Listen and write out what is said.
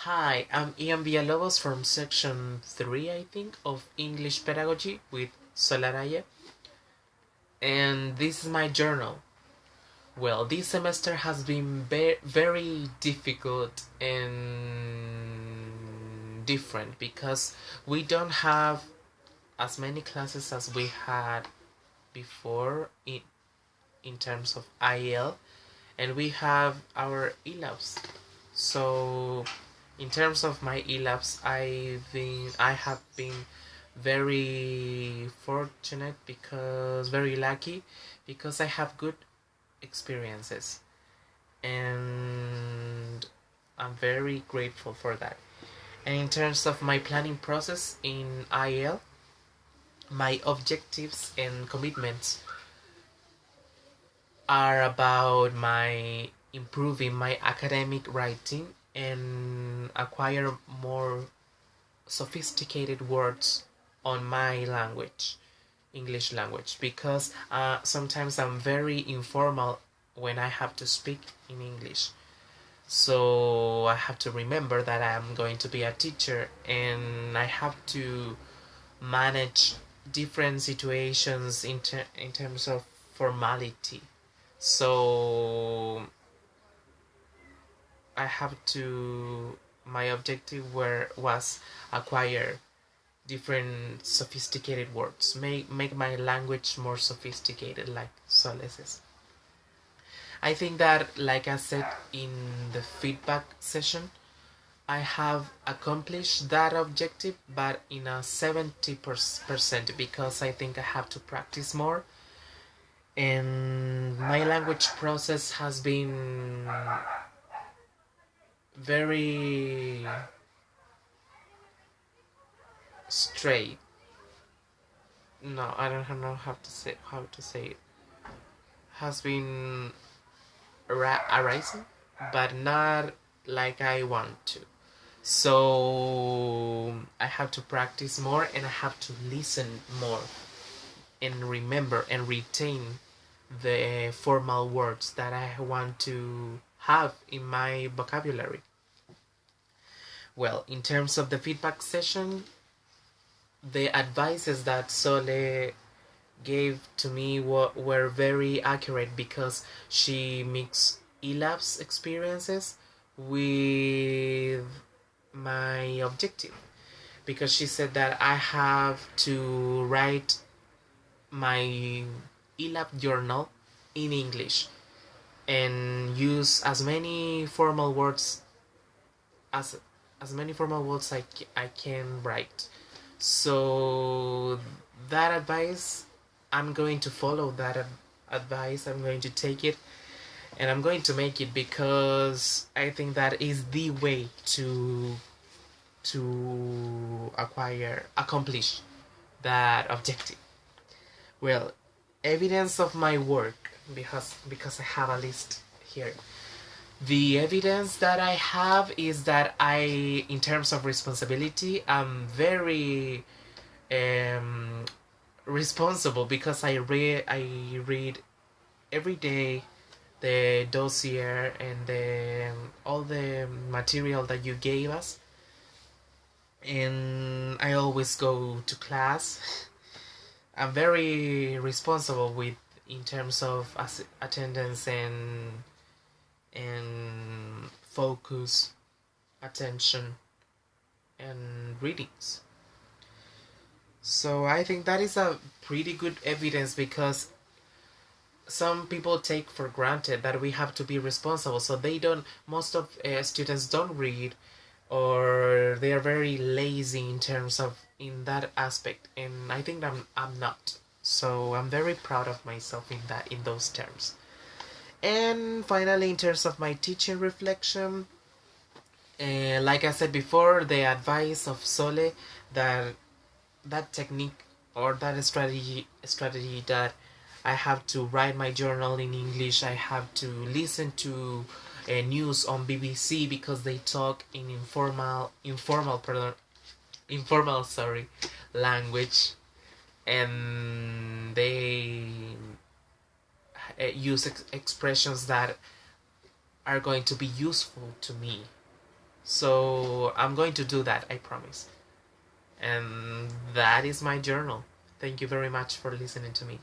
Hi, I'm Ian Villalobos from section 3, I think, of English Pedagogy with Solaraya, and this is my journal. Well, this semester has been very difficult and different because we don't have as many classes as we had before in terms of IEL, and we have our ELABs. So in terms of my ELABs, I have been very fortunate because very lucky because I have good experiences, and I'm very grateful for that. And in terms of my planning process in IEL, my objectives and commitments are about my improving my academic writing and acquire more sophisticated words on my language, English language, because sometimes I'm very informal when I have to speak in English. So I have to remember that I'm going to be a teacher and I have to manage different situations in terms of formality. So I have to my objective was acquire different sophisticated words, make my language more sophisticated, like Sole says. I think that, like I said in the feedback session, I have accomplished that objective, but in a 70% because I think I have to practice more. And my language process has been very straight. No, I don't know how to say it. Has been arising, but not like I want to. So I have to practice more and I have to listen more and remember and retain the formal words that I want to have in my vocabulary. Well, in terms of the feedback session, the advices that Sole gave to me were very accurate because she mixed ELAB's experiences with my objective. Because she said that I have to write my ELAB journal in English and use as many formal words as many formal words I can write. So that advice, I'm going to follow that advice. I'm going to take it and I'm going to make it because I think that is the way to accomplish that objective. Well, evidence of my work, because I have a list here. The evidence that I have is that in terms of responsibility, I'm very responsible because I read every day the dossier and all the material that you gave us, and I always go to class. I'm very responsible with in terms of attendance and focus, attention, and readings. So I think that is a pretty good evidence because some people take for granted that we have to be responsible, so they don't. Most of students don't read, or they are very lazy in terms of in that aspect, and I think I'm not. So I'm very proud of myself in those terms. And finally, in terms of my teaching reflection, like I said before, the advice of Sole, that that technique or that strategy that I have to write my journal in English, I have to listen to news on BBC because they talk in informal language, and they use expressions that are going to be useful to me. So I'm going to do that, I promise. And that is my journal. Thank you very much for listening to me.